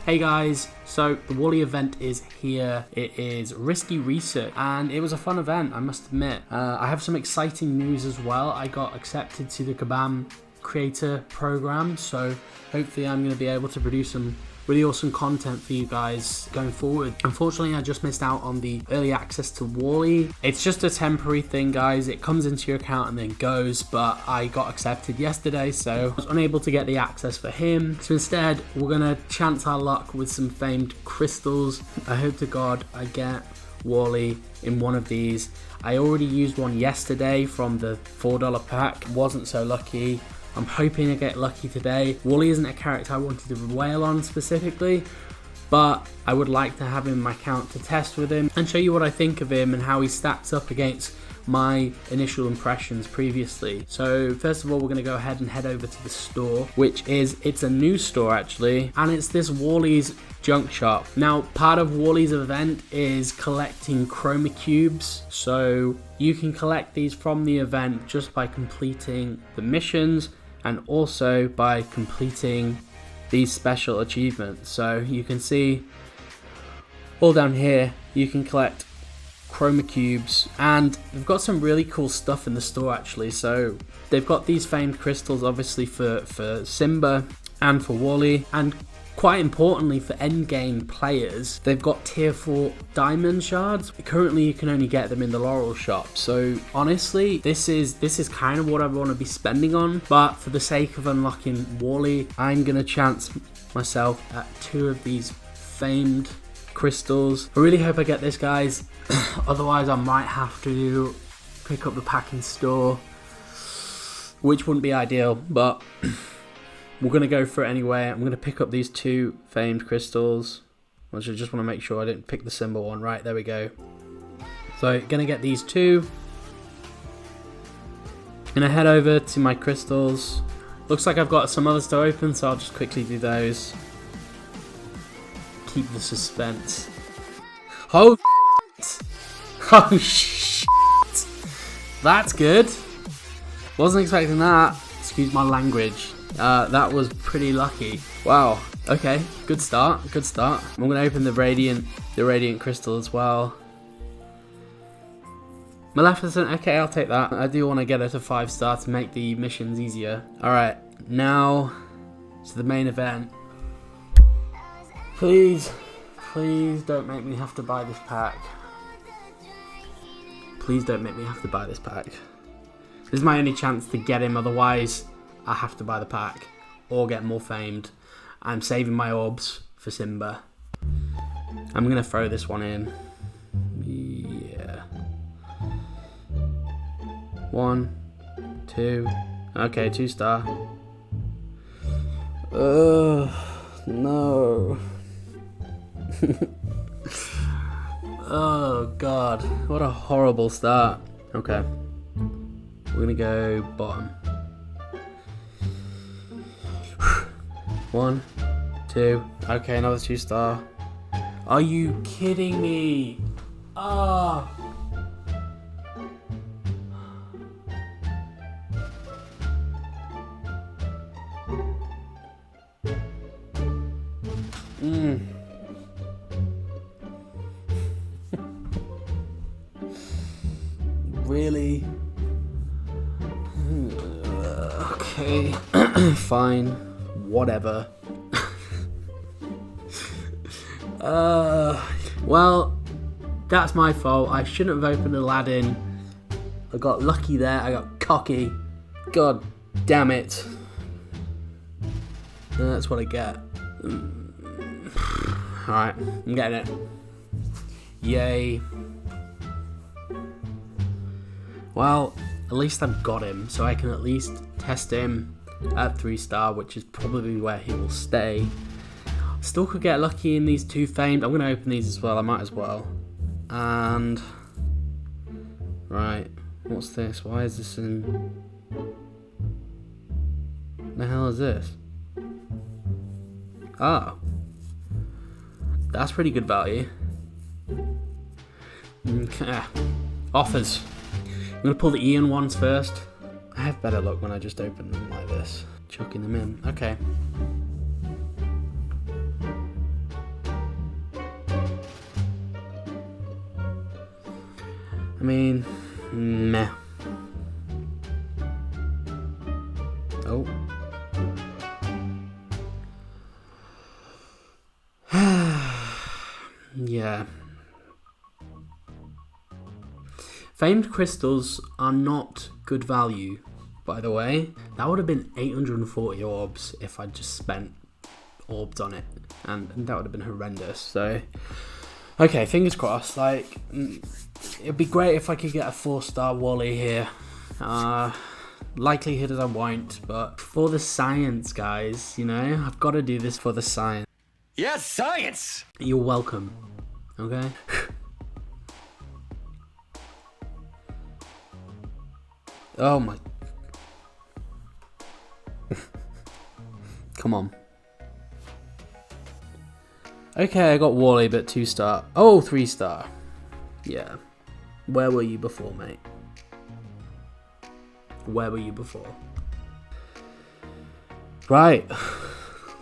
Hey guys, so the Wally event is here. It is Risky Research and it was a fun event, I must admit. I have some exciting news as well. I got accepted to the Kabam creator program, so hopefully I'm going to be able to produce some really awesome content for you guys going forward. Unfortunately, I just missed out on the early access to Wally. It's just a temporary thing, guys. It comes into your account and then goes, but I got accepted yesterday, so I was unable to get the access for him. So instead, we're gonna chance our luck with some famed crystals. I hope to God I get Wally in one of these. I already used one yesterday from the $4 pack. Wasn't so lucky. I'm hoping to get lucky today. Wally isn't a character I wanted to whale on specifically, but I would like to have him in my account to test with him and show you what I think of him and how he stacks up against my initial impressions previously. So first of all, we're going to go ahead and head over to the store, it's a new store actually, and it's this Wally's junk shop. Now, part of Wally's event is collecting chroma cubes, so you can collect these from the event just by completing the missions and also by completing these special achievements. So you can see all down here you can collect chroma cubes, and they've got some really cool stuff in the store actually. So they've got these famed crystals obviously for Simba and for Wally, and quite importantly for endgame players, they've got tier 4 diamond shards. Currently you can only get them in the Laurel shop, so honestly this is kind of what I want to be spending on, but for the sake of unlocking Wally, I'm gonna chance myself at 2 of these famed crystals. I really hope I get this, guys. Otherwise I might have to pick up the pack in store, which wouldn't be ideal, but we're going to go for it anyway. I'm going to pick up these 2 famed crystals, which I just want to make sure I didn't pick the symbol one. Right, there we go. So, going to get these 2. Going to head over to my crystals. Looks like I've got some others to open, so I'll just quickly do those. Keep the suspense. Oh, oh shit. That's good. Wasn't expecting that. Excuse my language. That was pretty lucky. Wow. Okay, good start. Good start. I'm gonna open the radiant crystal as well. Maleficent. Okay, I'll take that. I do want to get her to 5-star to make the missions easier. All right, now to the main event. Please don't make me have to buy this pack. Please don't make me have to buy this pack. This is my only chance to get him, otherwise I have to buy the pack or get more famed. I'm saving my orbs for Simba. I'm going to throw this one in. Yeah. 1, 2. Okay, 2-star. No. Oh god, what a horrible start. Okay, we're gonna go bottom. 1, 2. Okay, another 2-star. Are you kidding me? Ah. Really? Okay, fine, whatever. Well, that's my fault. I shouldn't have opened Aladdin. I got lucky there. I got cocky. God damn it. That's what I get. Alright, I'm getting it. Yay. Well, at least I've got him, so I can at least test him at 3-star, which is probably where he will stay. Still could get lucky in these 2 famed. I'm going to open these as well, I might as well. And right, what's this? Why is this in... The hell is this? Oh, that's pretty good value. Okay. Offers. I'm going to pull the Ian ones first. I have better luck when I just open them like this. Chucking them in. Okay. I mean, meh. Oh. Yeah. Famed crystals are not good value, by the way. That would have been 840 orbs if I'd just spent orbs on it, and that would have been horrendous. So, okay, fingers crossed. Like, it'd be great if I could get a 4-star Wally here. Likelihood is I won't, but for the science, guys, you know, I've got to do this for the science. Yes, science! You're welcome. Okay? Oh my. Come on. Okay, I got Wally, but 2-star. Oh, 3-star. Yeah. Where were you before, mate? Where were you before? Right.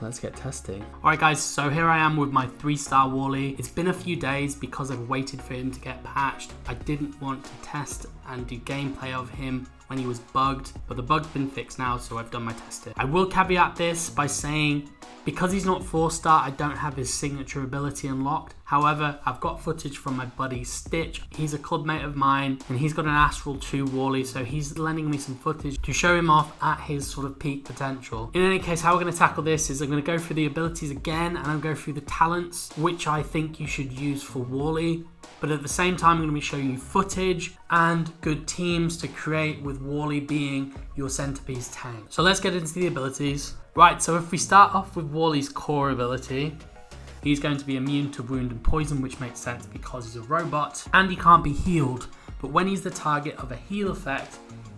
Let's get testing. Alright guys, so here I am with my 3-star Wally. It's been a few days because I've waited for him to get patched. I didn't want to test and do gameplay of him when he was bugged, but the bug's been fixed now, so I've done my testing. I will caveat this by saying, because he's not 4-star, I don't have his signature ability unlocked. However, I've got footage from my buddy Stitch. He's a clubmate of mine, and he's got an Astral 2 Wally, so he's lending me some footage to show him off at his sort of peak potential. In any case, how we're going to tackle this is I'm going to go through the abilities again, and I'll go through the talents, which I think you should use for Wally. But at the same time, I'm going to be showing you footage and good teams to create with Wally being your centerpiece tank. So let's get into the abilities. Right, so if we start off with Wally's core ability, he's going to be immune to wound and poison, which makes sense because he's a robot, and he can't be healed. But when he's the target of a heal effect,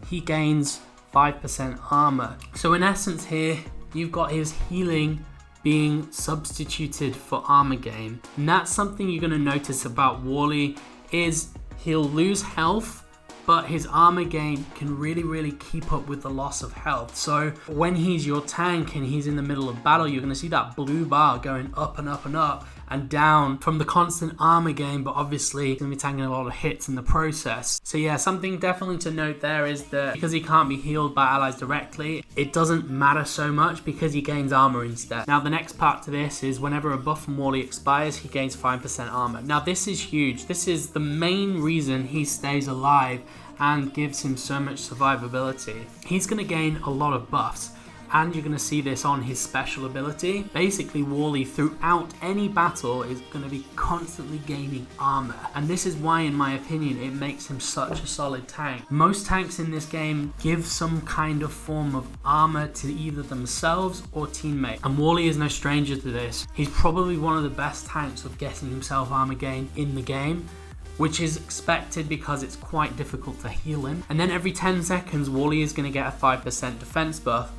he gains 5% armor. So in essence here, you've got his healing being substituted for armor gain. And that's something you're going to notice about Wally is he'll lose health, but his armor gain can really keep up with the loss of health. So when he's your tank and he's in the middle of battle, you're going to see that blue bar going up and up and up and down from the constant armor gain, but obviously he's going to be taking a lot of hits in the process. So yeah, something definitely to note there is that because he can't be healed by allies directly, it doesn't matter so much because he gains armor instead. Now the next part to this is whenever a buff from Wally expires, he gains 5% armor. Now this is huge. This is the main reason he stays alive and gives him so much survivability. He's going to gain a lot of buffs, and you're going to see this on his special ability. Basically, Wally throughout any battle is going to be constantly gaining armor, and this is why, in my opinion, it makes him such a solid tank. Most tanks in this game give some kind of form of armor to either themselves or teammate, and Wally is no stranger to this. He's probably one of the best tanks of getting himself armor gain in the game, which is expected because it's quite difficult to heal him. And then every 10 seconds, Wally is going to get a 5% defense buff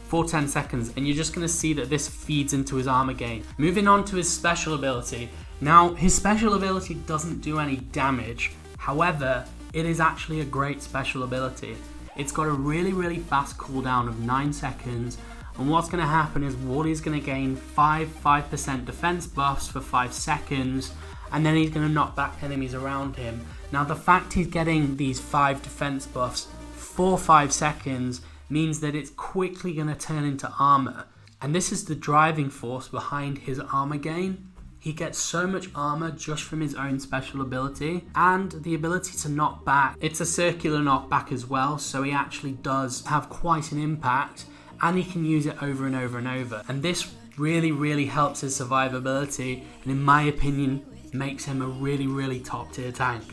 for 10 seconds, and you're just going to see that this feeds into his armor gain. Moving on to his special ability. Now, his special ability doesn't do any damage. However, it is actually a great special ability. It's got a really fast cooldown of 9 seconds, and what's going to happen is Wally's going to gain 5% defense buffs for 5 seconds, and then he's going to knock back enemies around him. Now, the fact he's getting these 5 defense buffs for 5 seconds means that it's quickly going to turn into armor. And this is the driving force behind his armor gain. He gets so much armor just from his own special ability, and the ability to knock back. It's a circular knockback as well, so he actually does have quite an impact, and he can use it over and over and over. And this really helps his survivability, and in my opinion, makes him a really top tier tank.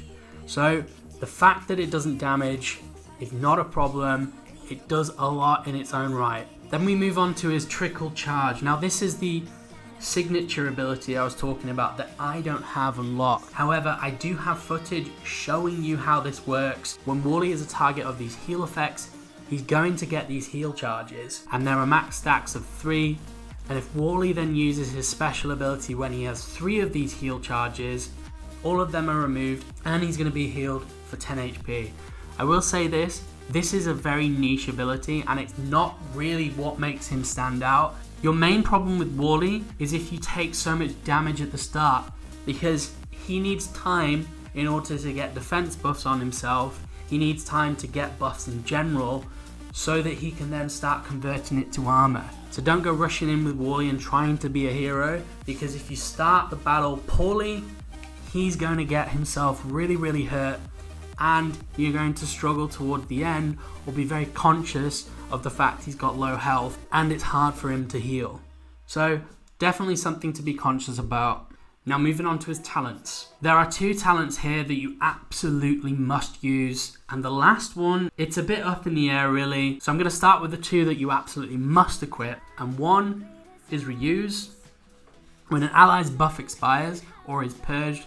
So the fact that it doesn't damage is not a problem. It does a lot in its own right. Then we move on to his trickle charge. Now this is the signature ability I was talking about that I don't have unlocked. However, I do have footage showing you how this works. When Wally is a target of these heal effects, he's going to get these heal charges, and there are max stacks of 3. And if Wally then uses his special ability when he has 3 of these heal charges, all of them are removed and he's going to be healed for 10 HP. I will say this is a very niche ability, and it's not really what makes him stand out. Your main problem with Wally is if you take so much damage at the start, because he needs time in order to get defense buffs on himself. He needs time to get buffs in general so that he can then start converting it to armor. So don't go rushing in with Wally and trying to be a hero, because if you start the battle poorly, he's going to get himself really hurt, and you're going to struggle toward the end or be very conscious of the fact he's got low health and it's hard for him to heal. So definitely something to be conscious about. Now moving on to his talents. There are 2 talents here that you absolutely must use, and the last one, it's a bit up in the air really. So I'm going to start with the 2 that you absolutely must equip, and one is reuse. When an ally's buff expires or is purged,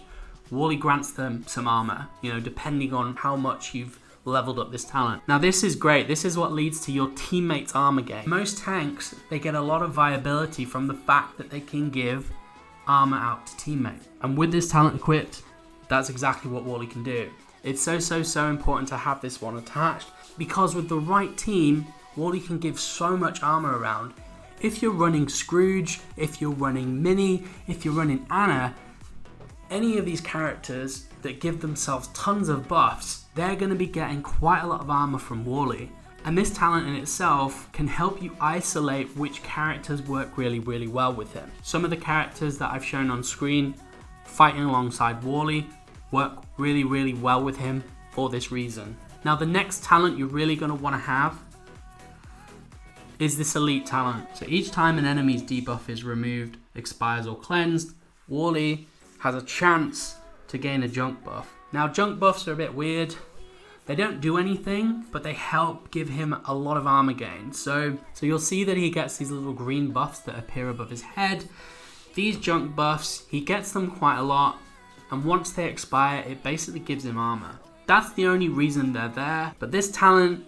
Wally grants them some armor, depending on how much you've leveled up this talent. Now this is great. This is what leads to your teammates' armor gain. Most tanks, they get a lot of viability from the fact that they can give armor out to teammates. And with this talent equipped, that's exactly what Wally can do. It's so important to have this one attached, because with the right team, Wally can give so much armor around. If you're running Scrooge, if you're running Minnie, if you're running Anna, any of these characters that give themselves tons of buffs, they're going to be getting quite a lot of armor from Wally. And this talent in itself can help you isolate which characters work really well with him. Some of the characters that I've shown on screen fighting alongside Wally work really well with him for this reason. Now the next talent you're really going to want to have is this elite talent. So each time an enemy's debuff is removed, expires or cleansed, Wally has a chance to gain a junk buff. Now junk buffs are a bit weird. They don't do anything, but they help give him a lot of armor gain. So you'll see that he gets these little green buffs that appear above his head. These junk buffs, he gets them quite a lot, and once they expire, it basically gives him armor. That's the only reason they're there, but this talent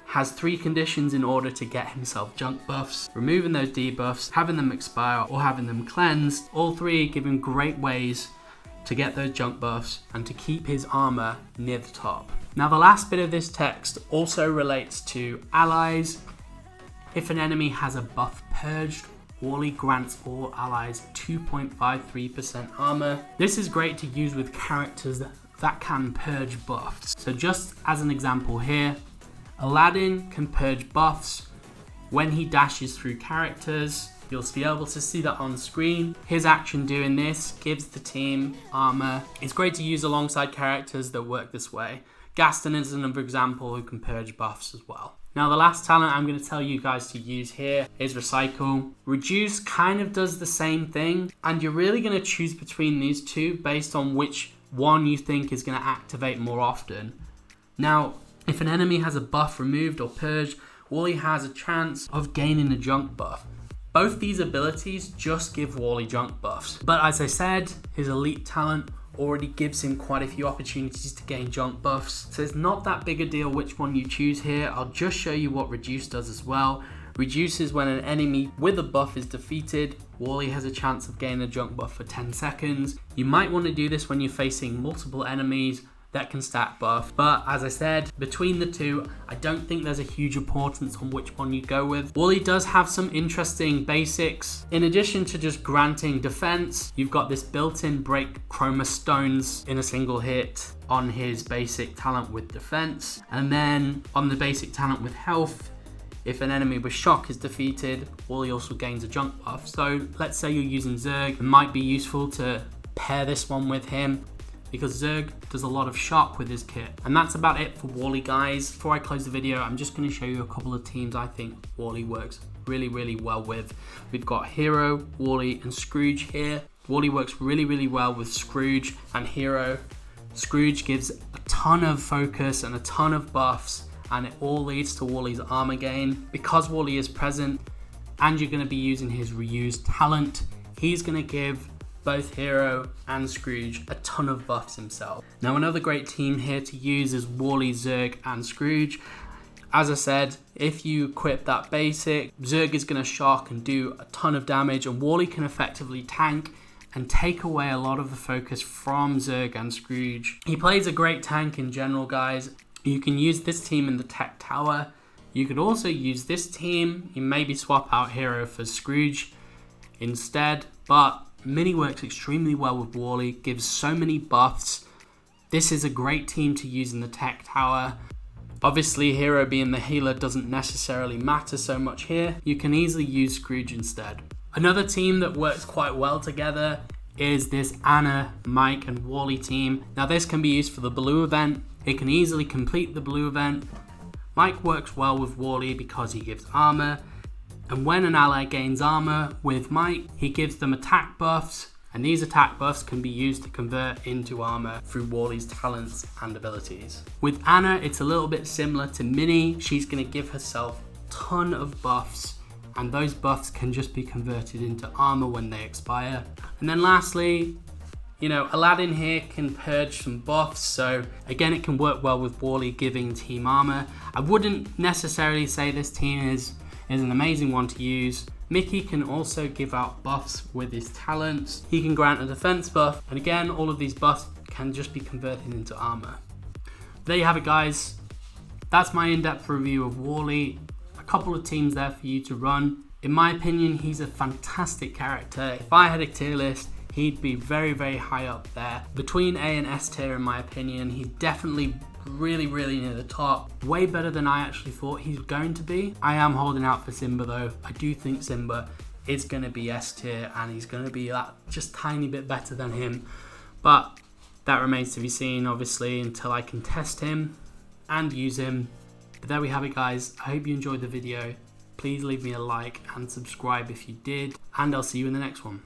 has 3 conditions in order to get himself junk buffs: removing those debuffs, having them expire, or having them cleansed. All 3 give him great ways to get those junk buffs and to keep his armor near the top. Now the last bit of this text also relates to allies. If an enemy has a buff purged, Wally grants all allies 2.53% armor. This is great to use with characters that can purge buffs. So just as an example here, Aladdin can purge buffs when he dashes through characters. You'll be able to see that on screen. His action doing this gives the team armor. It's great to use alongside characters that work this way. Gaston is another example who can purge buffs as well. Now the last talent I'm going to tell you guys to use here is Recycle. Reduce kind of does the same thing, and you're really going to choose between these 2 based on which one you think is going to activate more often. Now, if an enemy has a buff removed or purged, Wally has a chance of gaining a junk buff. Both these abilities just give Wally junk buffs, but as I said, his elite talent already gives him quite a few opportunities to gain junk buffs, so it's not that big a deal which one you choose here. I'll just show you what Reduce does as well. Reduce is when an enemy with a buff is defeated, Wally has a chance of gaining a junk buff for 10 seconds. You might want to do this when you're facing multiple enemies that can stack buff, but as I said, between the 2, I don't think there's a huge importance on which one you go with. Wally does have some interesting basics. In addition to just granting defense, you've got this built-in break chroma stones in a single hit on his basic talent with defense, and then on the basic talent with health, if an enemy with shock is defeated, Wally also gains a junk buff. So let's say you're using Zerg, it might be useful to pair this one with him, because Zerg does a lot of shock with his kit. And that's about it for Wally, guys. Before I close the video, I'm just going to show you a couple of teams I think Wally works really well with. We've got Hero, Wally, and Scrooge here. Wally works really well with Scrooge and Hero. Scrooge gives a ton of focus and a ton of buffs, and it all leads to Wally's armor gain. Because Wally is present and you're going to be using his reused talent, he's going to give both Hero and Scrooge a ton of buffs himself. Now another great team here to use is Wally, Zerg, and Scrooge. As I said, if you equip that basic, Zerg is going to shock and do a ton of damage, and Wally can effectively tank and take away a lot of the focus from Zerg and Scrooge. He plays a great tank in general, guys. You can use this team in the tech tower. You could also use this team. You maybe swap out Hero for Scrooge instead, but Minnie works extremely well with Wally, gives so many buffs This is a great team to use in the tech tower. Obviously, Hero being the healer doesn't necessarily matter so much here. You can easily use Scrooge instead. Another team that works quite well together is this Anna, Mike and Wally team. Now this can be used for the blue event. It can easily complete the blue event. Mike works well with Wally because he gives armor. And when an ally gains armor with Mike, he gives them attack buffs. And these attack buffs can be used to convert into armor through Wally's talents and abilities. With Anna, it's a little bit similar to Minnie. She's going to give herself a ton of buffs, and those buffs can just be converted into armor when they expire. And then lastly, Aladdin here can purge some buffs, so again it can work well with Wally giving team armor. I wouldn't necessarily say this team is an amazing one to use. Mickey can also give out buffs with his talents. He can grant a defense buff, and again, all of these buffs can just be converted into armor. There you have it, guys. That's my in-depth review of Wally. A couple of teams there for you to run. In my opinion, he's a fantastic character. If I had a tier list, he'd be very, very high up there. Between A and S tier, in my opinion, he's definitely really near the top. Way better than I actually thought he's going to be. I am holding out for Simba though. I do think Simba is going to be S tier, and he's going to be that just tiny bit better than him. But that remains to be seen, obviously, until I can test him and use him. But there we have it, guys. I hope you enjoyed the video. Please leave me a like and subscribe if you did, and I'll see you in the next one.